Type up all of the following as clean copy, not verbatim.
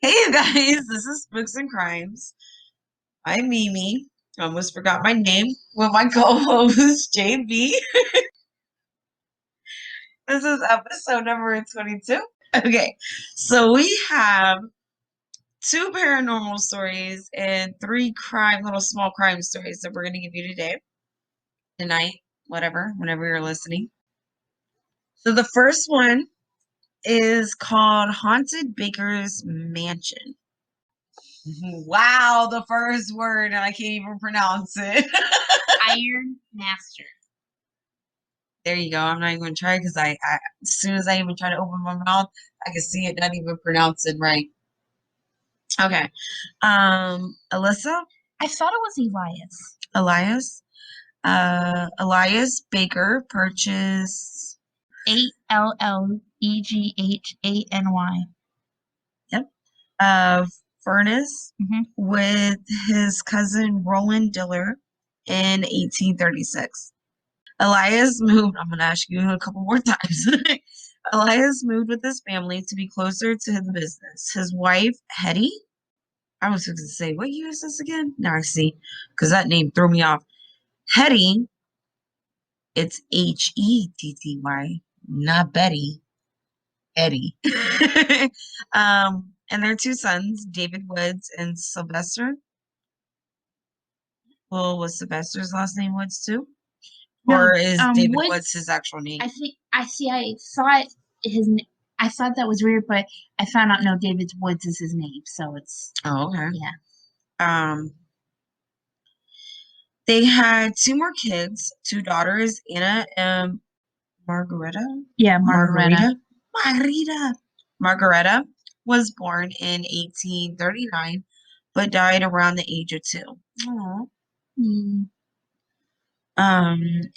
Hey you guys, this is Books and Crimes. I'm Mimi. I almost forgot my name with my co-host JB. This is episode number 22. Okay, so we have two paranormal stories and three little small crime stories that we're going to give you today, tonight, whenever you're listening. So the first one is called Haunted Baker's Mansion. Wow, the first word, and I can't even pronounce it. Iron Master. There you go. I'm not even going to try because as soon as I even try to open my mouth, I can see it not even pronouncing right. Okay. Alyssa? I thought it was Elias. Elias Baker purchased Alleghany. Yep. Furnace with his cousin Roland Diller in 1836. Elias moved, I'm going to ask you a couple more times. Elias moved with his family to be closer to his business. His wife, Hetty, I was going to say, what year is this again? Now I see, because that name threw me off. Hetty, it's Hetty, not Betty. Eddie. And their two sons, David Woods and Sylvester. Well, was Sylvester's last name Woods too? Or is David Woods his actual name? I thought that was weird, but I found out no, David Woods is his name, so it's okay. Yeah. They had two more kids, two daughters, Anna and Margareta. Yeah, Margareta. Margareta was born in 1839, but died around the age of 2. Aww.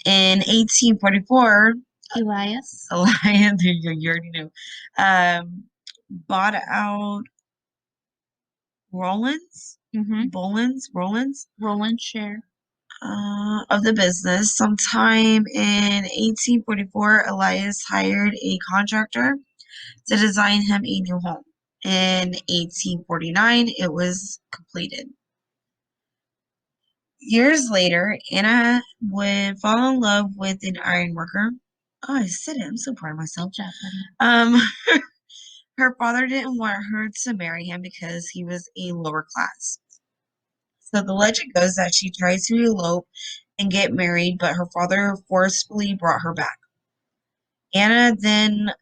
In 1844, Elias, you already know, bought out Roland's share of the business. Sometime in 1844, Elias hired a contractor to design him a new home. In 1849, it was completed. Years later, Anna would fall in love with an ironworker. Oh, I said it. I'm so proud of myself. Her father didn't want her to marry him because he was a lower class. So the legend goes that she tried to elope and get married, but her father forcefully brought her back. Anna then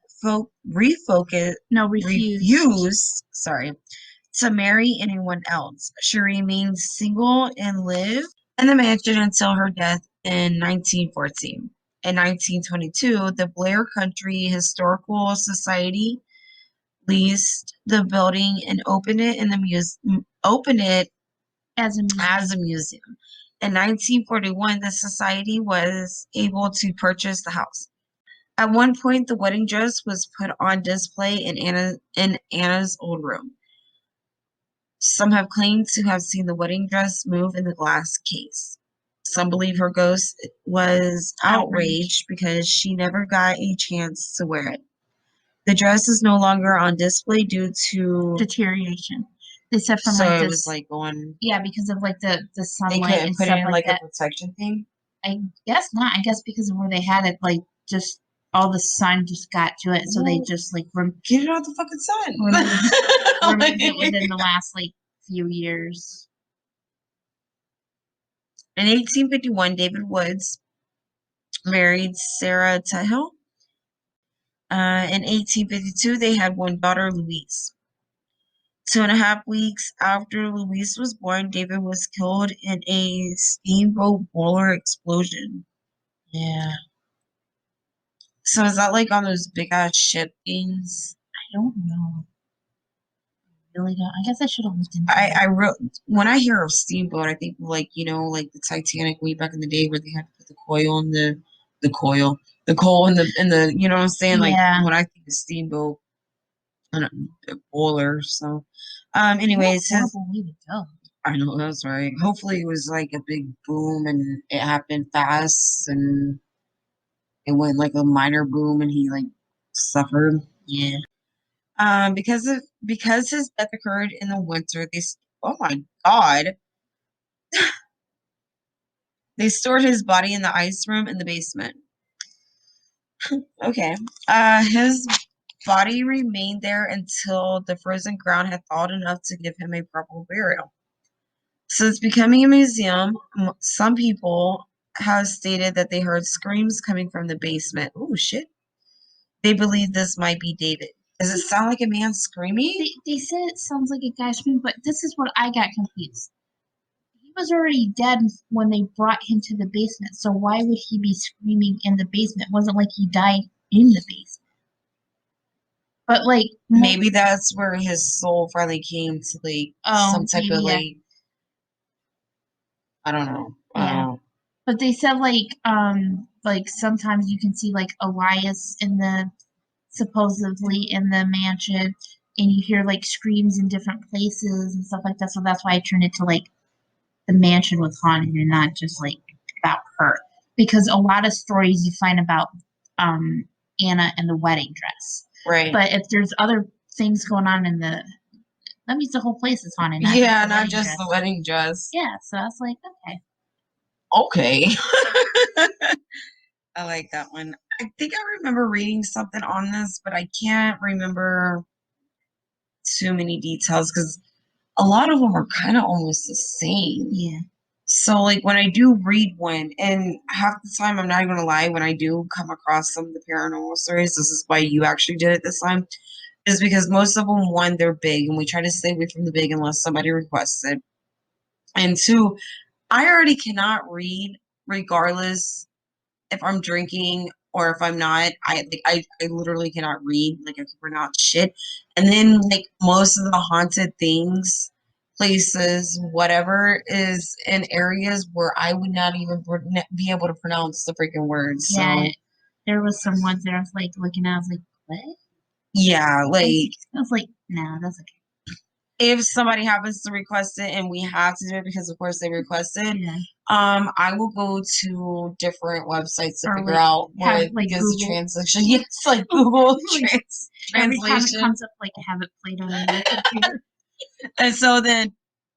refused to marry anyone else. She remained single and lived in the mansion until her death in 1914. In 1922, the Blair Country Historical Society leased the building and opened it as a museum. In 1941, the society was able to purchase the house. At one point, the wedding dress was put on display in Anna's old room. Some have claimed to have seen the wedding dress move in the glass case. Some believe her ghost was outraged because she never got a chance to wear it. The dress is no longer on display due to deterioration. They said from it was like going. Yeah, because of like the sunlight. They couldn't put it in like a protection thing. I guess not. I guess because of where they had it, like just all the sun just got to it, so they just like get it out the fucking sun. Removed it within the last like few years. In 1851, David Woods married Sarah Tehill. In 1852, they had one daughter, Louise. 2.5 weeks after Louise was born, David was killed in a steamboat boiler explosion. Yeah. So is that like on those big ass ship things? I don't know. I really don't. I guess I should have looked into it. When I hear of steamboat, I think like, like the Titanic way back in the day where they had to put the coal in the you know what I'm saying? Like when I think of steamboat, a boiler. So anyways, horrible way to go. I know, that's right. Hopefully it was like a big boom and it happened fast and it went like a minor boom and he like suffered. Yeah. Because his death occurred in the winter, oh my God, they stored his body in the ice room in the basement. Okay. His body remained there until the frozen ground had thawed enough to give him a proper burial. So it's becoming a museum. Some people have stated that they heard screams coming from the basement. Oh shit. They believe this might be David. Does it sound like a man screaming? They said it sounds like a guy screaming, but this is what I got confused. He was already dead when they brought him to the basement, so why would he be screaming in the basement? It wasn't like he died in the basement. But like maybe that's where his soul finally came to like some type of like I don't know. Yeah. But they said like sometimes you can see like Elias in the supposedly in the mansion and you hear like screams in different places and stuff like that. So that's why I turned it to like the mansion was haunted and not just like about her. Because a lot of stories you find about Anna and the wedding dress. Right. But if there's other things going on in that means the whole place is haunted. Not just the wedding dress. Yeah, so I was like, okay. Okay. I like that one. I think I remember reading something on this, but I can't remember too many details because a lot of them are kind of almost the same. Yeah. So, like, when I do read one, and half the time, I'm not even gonna lie, when I do come across some of the paranormal stories, this is why you actually did it this time, is because most of them, one, they're big, and we try to stay away from the big unless somebody requests it. And two, I already cannot read regardless if I'm drinking or if I'm not. I literally cannot read. Like I can pronounce shit. And then like most of the haunted things, places, whatever, is in areas where I would not even be able to pronounce the freaking words. Yeah, so there was some ones that I was like looking at. I was like, what? Yeah, like I was like, no, that's okay. If somebody happens to request it and we have to do it because of course they requested, I will go to different websites to figure out where it gives the translation. Yes, like Google translation. Every time it comes up, like have it played on the computer. And so then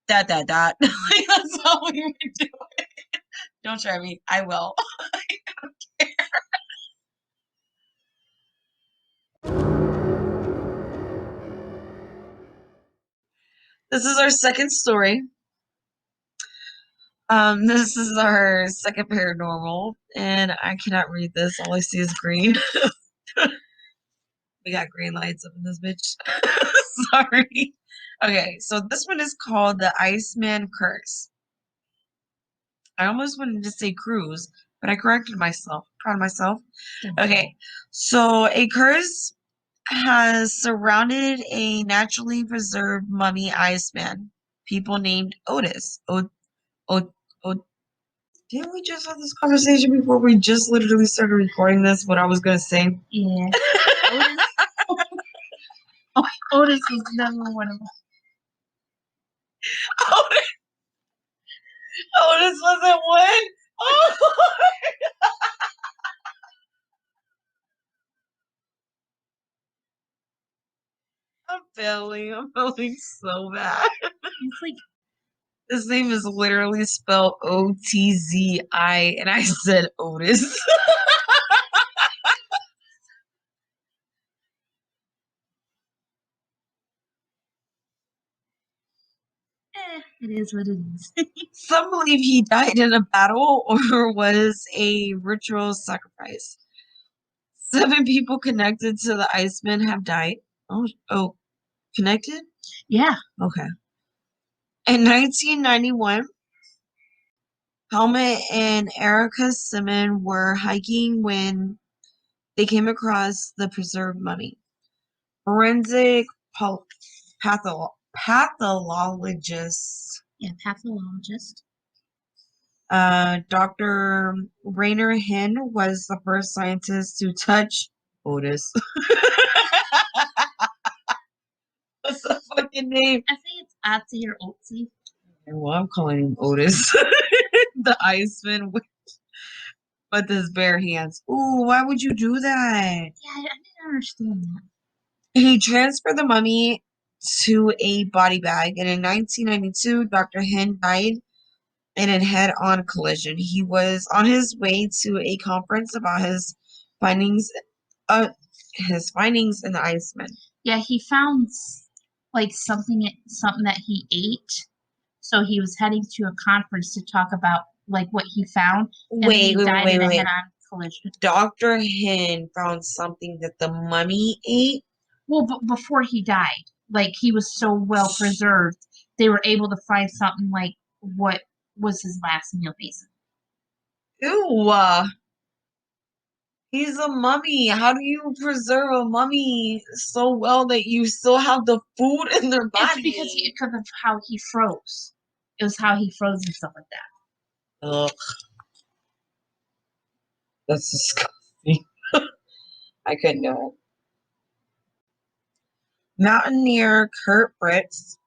dot. That's how we would do it. Don't try me. I will. I don't care. This is our second story. This is our second paranormal, and I cannot read this. All I see is green. We got green lights up in this bitch. Sorry. Okay, so this one is called the Iceman Curse. I almost wanted to say cruise, but I corrected myself. Proud of myself. Okay, so a curse has surrounded a naturally preserved mummy Iceman. People named Otis. Didn't we just have this conversation before we just literally started recording this? What I was gonna say? Yeah. Otis was never one of them. Otis wasn't one? Oh, I'm failing so bad. It's like his name is literally spelled O-T-Z-I, and I said Otis. it is what it is. Some believe he died in a battle or was a ritual sacrifice. 7 people connected to the Iceman have died. Oh, connected? Yeah. Okay. In 1991, Helmut and Erica Simon were hiking when they came across the preserved mummy. Forensic pathologist. Yeah, pathologist. Dr. Rainer Hinn was the first scientist to touch Otis. What's the fucking name? I think it's Otzi or Otzi. Well, I'm calling him Otis. The Iceman with his bare hands. Ooh, why would you do that? Yeah, I didn't understand that. He transferred the mummy to a body bag, and in 1992, Dr. Hen died in a head-on collision. He was on his way to a conference about findings, his findings in the Iceman. Yeah, he found like something that he ate. So he was heading to a conference to talk about like what he found, and then he died in a head-on collision. Dr. Hen found something that the mummy ate. Well, before he died, like he was so well preserved, they were able to find something like what was his last meal, basically. Ew. He's a mummy. How do you preserve a mummy so well that you still have the food in their body? It's because of how he froze. It was how he froze and stuff like that. Ugh. That's disgusting. I couldn't do it. Mountaineer Kurt Fritz,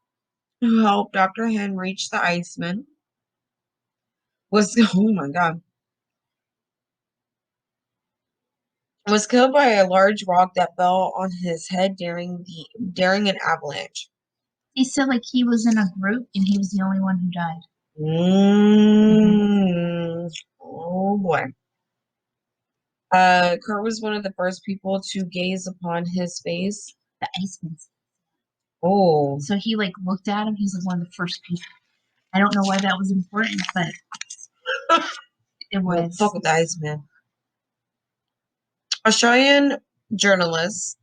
who helped Dr. Hen reach the Iceman, was oh my god. Was killed by a large rock that fell on his head during an avalanche. He said like he was in a group and he was the only one who died. Oh boy. Kurt was one of the first people to gaze upon his face. The Iceman. Oh. So he like looked at him. He's like one of the first people. I don't know why that was important, but it was. Fuck with the Iceman. Australian journalist.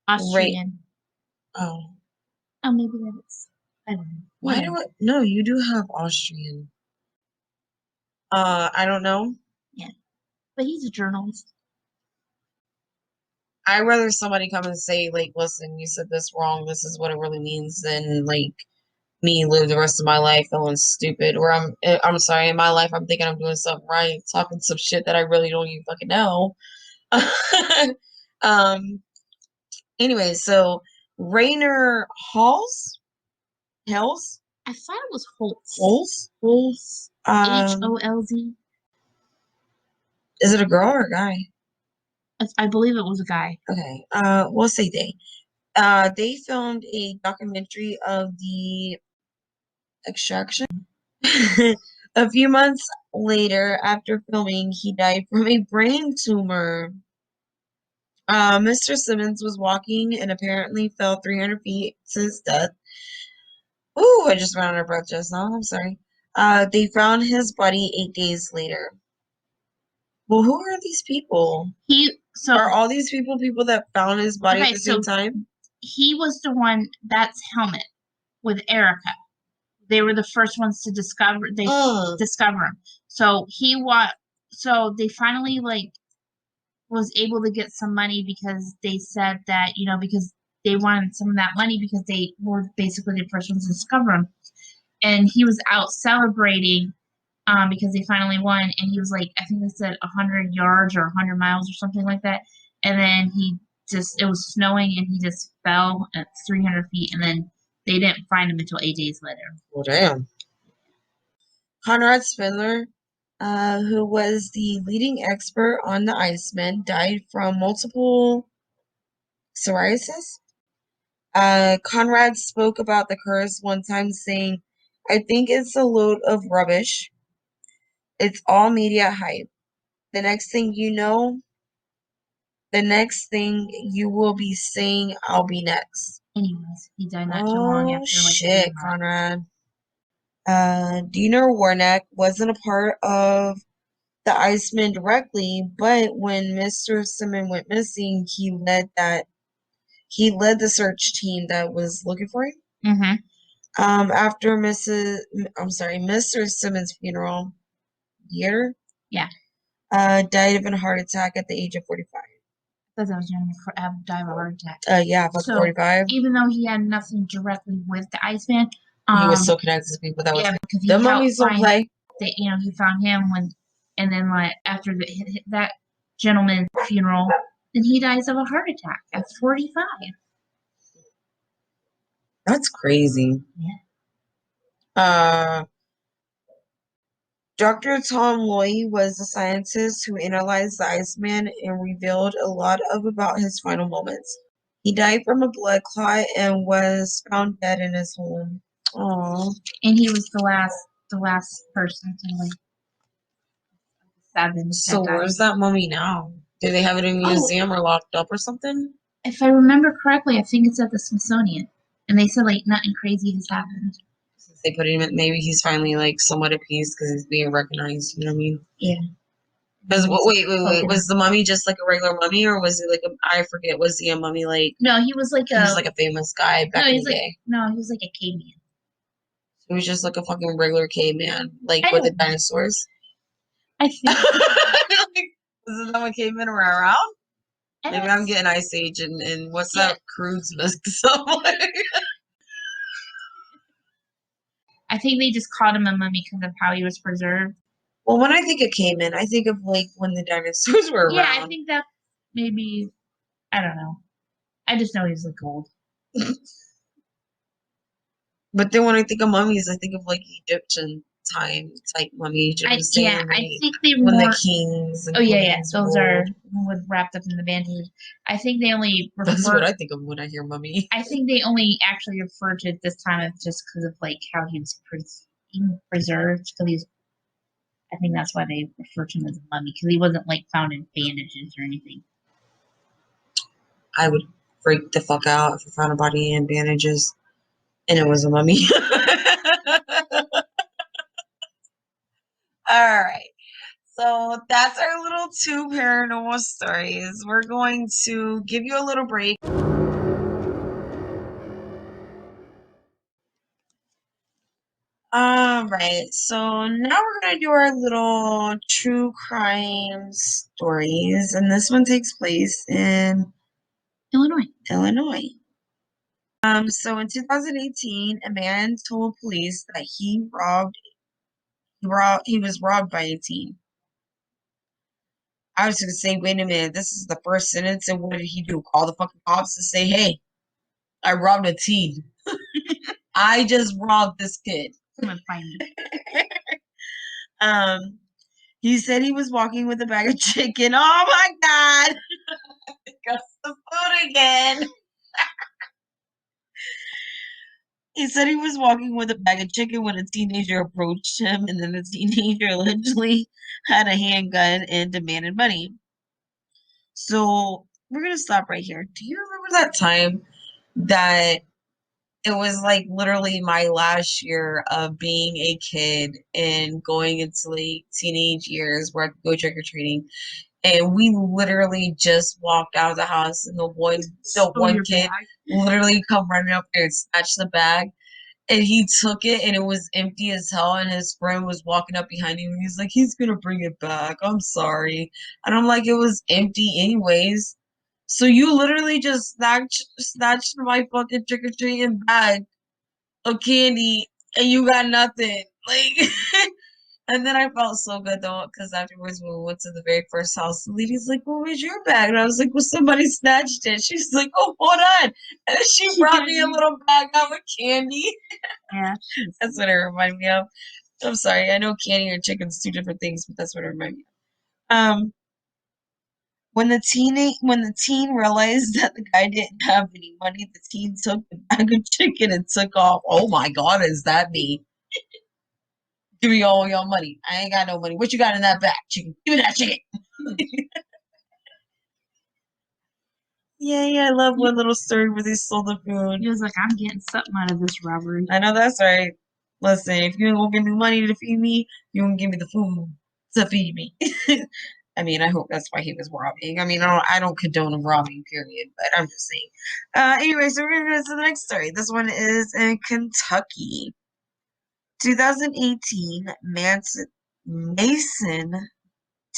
Austrian. Oh, maybe that is. I don't know. Why do I? No, you do have Austrian. I don't know. Yeah, but he's a journalist. I'd rather somebody come and say, like, listen, you said this wrong. This is what it really means, than like me live the rest of my life feeling stupid. Or I'm sorry, in my life I'm thinking I'm doing something right, talking some shit that I really don't even fucking know. Anyway, so Rainer Hells. I thought it was Holtz. Holtz. Holz. Is it a girl or a guy? I believe it was a guy. Okay. We'll say they. They filmed a documentary of the extraction. A few months later, after filming, he died from a brain tumor. Mr. Simmons was walking and apparently fell 300 feet to his death. Ooh, I just ran out of breath just now. I'm sorry. They found his body 8 days later. Well, who are these people? Are all these people that found his body at the same time? He was the one. That's Helmet with Erica. They were the first ones to discover. They discover him. So So they finally like was able to get some money because they said that because they wanted some of that money because they were basically the first ones to discover him, and he was out celebrating because they finally won, and he was like, I think they said 100 yards or 100 miles or something like that, and then it was snowing and he just fell at 300 feet, and then they didn't find him until 8 days later. Well, damn. Conrad Spindler, who was the leading expert on the Iceman, died from multiple psoriasis. Conrad spoke about the curse one time saying, I think it's a load of rubbish. It's all media hype. The next thing you will be saying, I'll be next. Anyways, he died not too long after. Shit, Conrad. Diener Warnock wasn't a part of the Iceman directly, but when Mr. Simmons went missing, he led the search team that was looking for him. Mm-hmm. After Mr. Simmons' funeral, died of a heart attack at the age of 45. Because I was going to die of a heart attack. 45. Even though he had nothing directly with the Iceman, he was so connected to people that was. Because the mummies don't play. That he found him and then like after that gentleman's funeral, then he dies of a heart attack at 45. That's crazy. Yeah. Dr. Tom Loy was a scientist who analyzed the Iceman and revealed a lot about his final moments. He died from a blood clot and was found dead in his home. Oh. And he was the last person to like 7. So where's that mummy now? Do they have it in a museum or locked up or something? If I remember correctly, I think it's at the Smithsonian. And they said like nothing crazy has happened. Since they put him in, maybe he's finally like somewhat at peace because he's being recognized. You know what I mean? Yeah. Because wait. Was the mummy just like a regular mummy, or was it like I forget? Was he a mummy like? No, he was like a famous guy back in the day. No, he was like a caveman. He was just like a fucking regular caveman, like with the dinosaurs. I think. Like, isn't that what cavemen were around? Maybe I'm getting Ice Age and what's that cruise mixed up like? I think they just called him a mummy because of how he was preserved. Well, when I think of cavemen, I think of like when the dinosaurs were around. Yeah, I think that maybe, I don't know. I just know he was like old. But then when I think of mummies, I think of like Egyptian time type mummies. I think they when more, the kings. And those are wrapped up in the bandages. I think they only refer. That's what I think of when I hear mummy. I think they only actually refer to it this time of just because of like how he was preserved. Because he's, I think that's why they refer to him as a mummy because he wasn't like found in bandages or anything. I would freak the fuck out if I found a body in bandages and it was a mummy. All right. So that's our little 2 paranormal stories. We're going to give you a little break. All right. So now we're going to do our little true crime stories. And this one takes place in Illinois. So in 2018, a man told police that he was robbed by a teen. I was going to say, wait a minute, this is the first sentence, and what did he do? Call the fucking cops and say, hey, I robbed a teen. I just robbed this kid. Come and find me. He said he was walking with a bag of chicken. Oh my God. Got some food again. He said he was walking with a bag of chicken when a teenager approached him, and then the teenager allegedly had a handgun and demanded money. So we're going to stop right here. Do you remember that time that it was like literally my last year of being a kid and going into like teenage years where I could go trick-or-treating? And we literally just walked out of the house and the one kid literally come running up there and snatch the bag. And he took it and it was empty as hell. And his friend was walking up behind him and he's like, he's going to bring it back. I'm sorry. And I'm like, it was empty anyways. So you literally just snatched my fucking trick-or-treating bag of candy and you got nothing. Like, and then I felt so good though, because afterwards when we went to the very first house, the lady's like, "What was your bag?" And I was like, "Well, somebody snatched it." She's like, "Oh, hold on," and then she brought me a little bag out with candy. Yeah, that's what it reminded me of. I'm sorry, I know candy and chicken's 2 different things, but that's what it reminded me of. When the teen realized that the guy didn't have any money, the teen took the bag of chicken and took off. Oh my God, is that me? Give me all your money. I ain't got no money. What you got in that bag, chicken? Give me that chicken. Yeah, I love one little story where they stole the food. He was like, I'm getting something out of this robbery. I know that's right. Listen, if you ain't gonna give me money to feed me, you gonna give me the food to feed me. I mean, I hope that's why he was robbing. I mean, I don't condone robbing, period, but I'm just saying. Anyway, so we're gonna go to the next story. This one is in Kentucky. 2018, Mason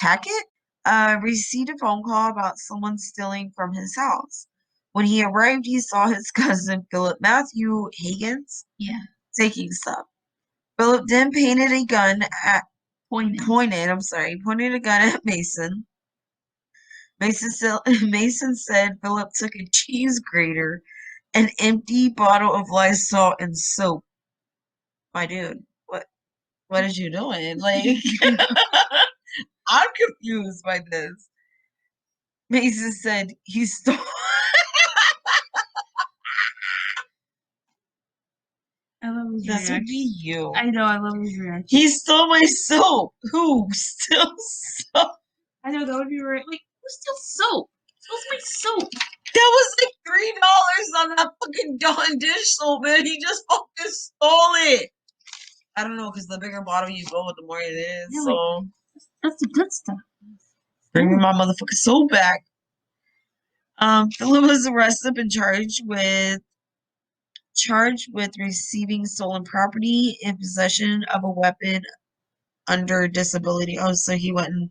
Tackett received a phone call about someone stealing from his house. When he arrived, he saw his cousin Philip Matthew Higgins taking stuff. Philip then pointed a gun at Mason. Mason said Philip took a cheese grater, an empty bottle of Lysol, and soap. My dude, what is you doing? Like, I'm confused by this. Mason said he stole. his That would reaction. be you. I know, I love his reaction. He stole my soap. Who steals soap? I know, that would be right. Like, who steals soap? Who steals my soap? That was like $3 on that fucking Dawn dish soap, man. He just fucking stole it. I don't know, because the bigger bottle you go with, the more it is. Yeah, so like, that's the good stuff. bring me my motherfucking soap back. Philip was arrested and charged with receiving stolen property and possession of a weapon under disability. Oh, so he wasn't.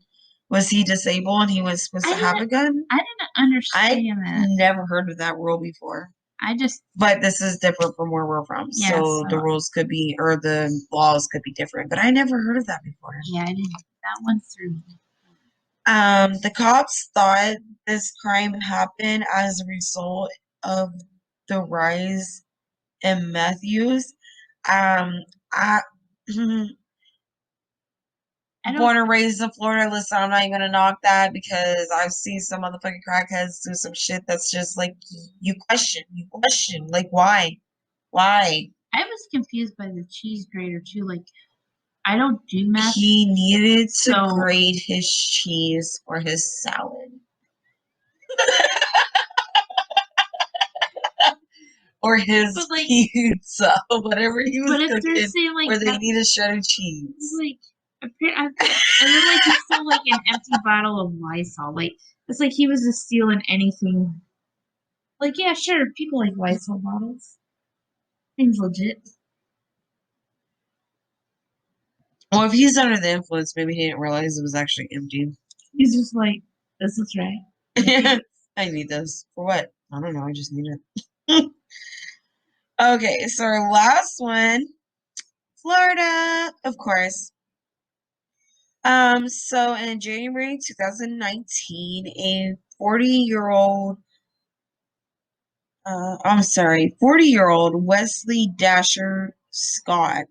Was he disabled and he was supposed to have a gun? I didn't understand that. Never heard of that rule before. But this is different from where we're from. Yeah, so the rules could be, or the laws could be different. But I never heard of that before. Yeah, I didn't. That one through me. The cops thought this crime happened as a result of the rise in meth use. Born and raised in Florida, listen, I'm not even gonna knock that because I've seen some motherfucking crackheads do some shit that's just like you question, like why? I was confused by the cheese grater too. Like, I don't do meth. He needed to grate his cheese for his salad. Or his pizza, whatever he was cooking, saying, like, where they needed shredded cheese. Like, and then like he stole like an empty bottle of Lysol. Like, it's like he was just stealing anything. Like, yeah, sure, people like Lysol bottles. Things legit. Well, if he's under the influence, maybe he didn't realize it was actually empty. He's just like, this is right. I need this. For what? I don't know. I just need it. Okay, so our last one, Florida, of course. So in January 2019, a 40-year-old 40-year-old Wesley Dasher Scott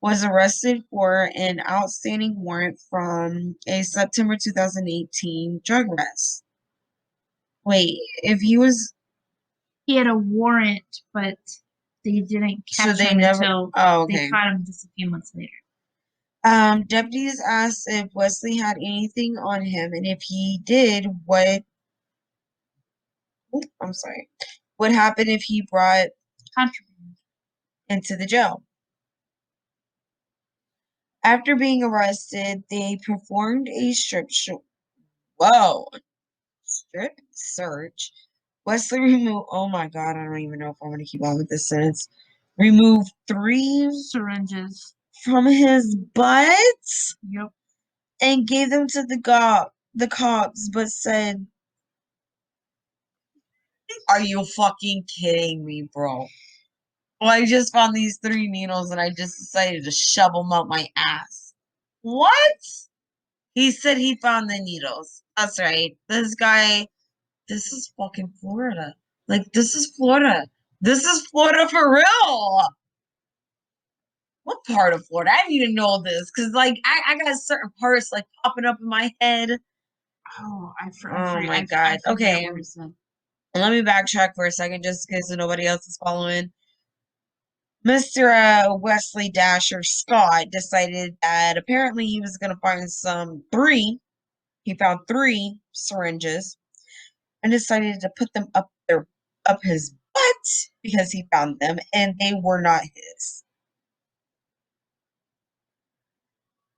was arrested for an outstanding warrant from a September 2018 drug arrest. Wait, he had a warrant, but they didn't catch him until they caught him just a few months later. Deputies asked if Wesley had anything on him, and if he did, what happened if he brought contraband into the jail. After being arrested, they performed a strip search. Wesley removed, oh my God, I don't even know if I'm going to keep on with this sentence. Removed 3 syringes from his butt. Yep. And gave them to the cops, but said, "Are you fucking kidding me, bro? Well, I just found these 3 needles and I just decided to shove them up my ass." What? He said he found the needles. That's right. This is fucking Florida. Like, this is Florida. This is Florida for real. What part of Florida? I didn't even know this because, like, I got certain parts like popping up in my head. Oh, oh my God. Okay. Let me backtrack for a second just in case nobody else is following. Mr. Wesley Dasher Scott decided that apparently he was going to find 3. He found 3 syringes and decided to put them up his butt because he found them and they were not his.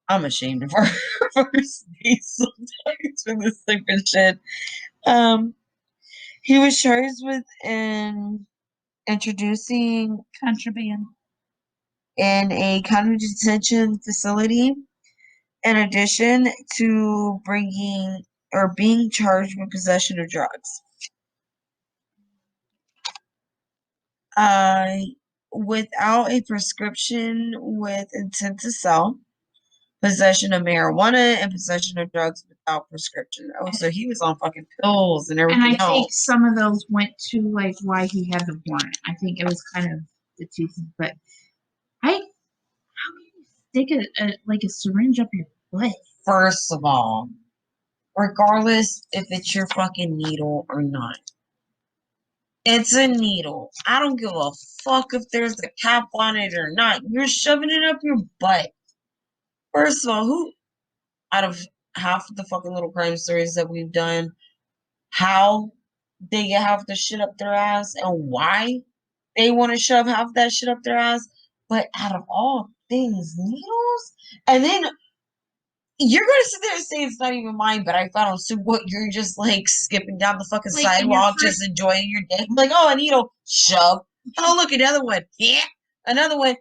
I'm ashamed of our first days sometimes for this stupid shit. He was charged with introducing contraband in a county detention facility, in addition to being charged with possession of drugs. Without a prescription with intent to sell, possession of marijuana, and possession of drugs without prescription. Oh, so he was on fucking pills and everything else. And I think some of those went to like why he had the warrant. I think it was kind of the 2 things, but how can you stick a syringe up your butt? First of all, regardless if it's your fucking needle or not, It's a needle. I don't give a fuck if there's a cap on it or not. You're shoving it up your butt. First of all, who out of half of the fucking little crime stories that we've done, how they get half the shit up their ass and why they want to shove half that shit up their ass. But out of all things, needles? And then you're gonna sit there and say it's not even mine, but I found so what you're just like skipping down the fucking Like, sidewalk, just enjoying your day. I'm like, oh, a needle, shove. Oh, look, another one. Yeah. Another one.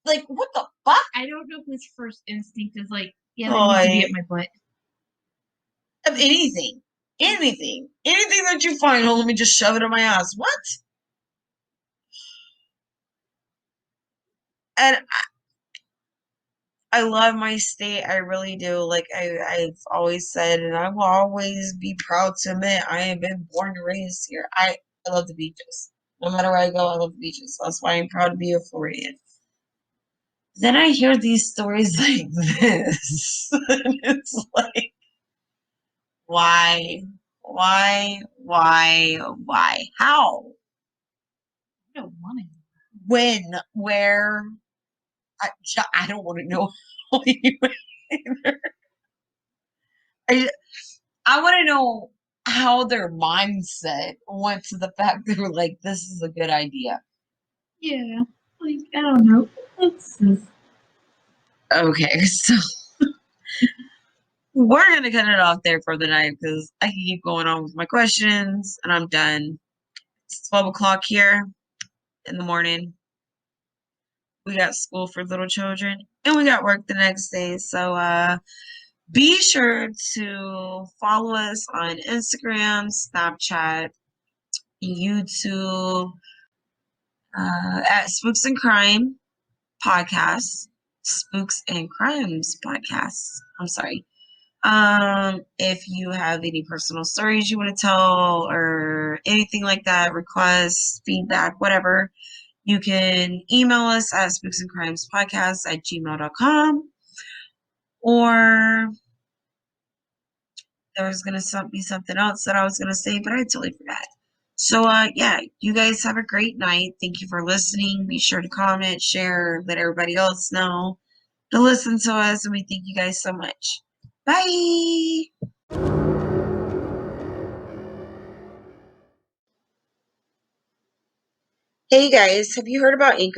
Like, what the fuck? I don't know if his first instinct is like, yeah, that Oh, needs to be at my butt. Of anything. Anything. Anything that you find, oh, let me just shove it in my ass. What? And I love my state. I really do. Like I've always said, and I will always be proud to admit, I have been born and raised here. I love the beaches. No matter where I go, I love the beaches. That's why I'm proud to be a Floridian. Then I hear these stories like this. And it's like, why? Why? How? I don't want it. When? Where? I don't want to know. I, I want to know how their mindset went to the fact they were like, this is a good idea. Yeah, like, I don't know. What's this? Okay, so we're going to cut it off there for the night because I can keep going on with my questions and I'm done. It's 12 o'clock here in the morning. We got school for little children and we got work the next day. So, be sure to follow us on Instagram, Snapchat, YouTube, at Spooks and Crime Podcast, Spooks and Crimes Podcast. I'm sorry. If you have any personal stories you want to tell or anything like that, requests, feedback, whatever, you can email us at spooksandcrimespodcast@gmail.com, or there was going to be something else that I was going to say, but I totally forgot. So, yeah, you guys have a great night. Thank you for listening. Be sure to comment, share, let everybody else know to listen to us. And we thank you guys so much. Bye. Hey guys, have you heard about Anchor?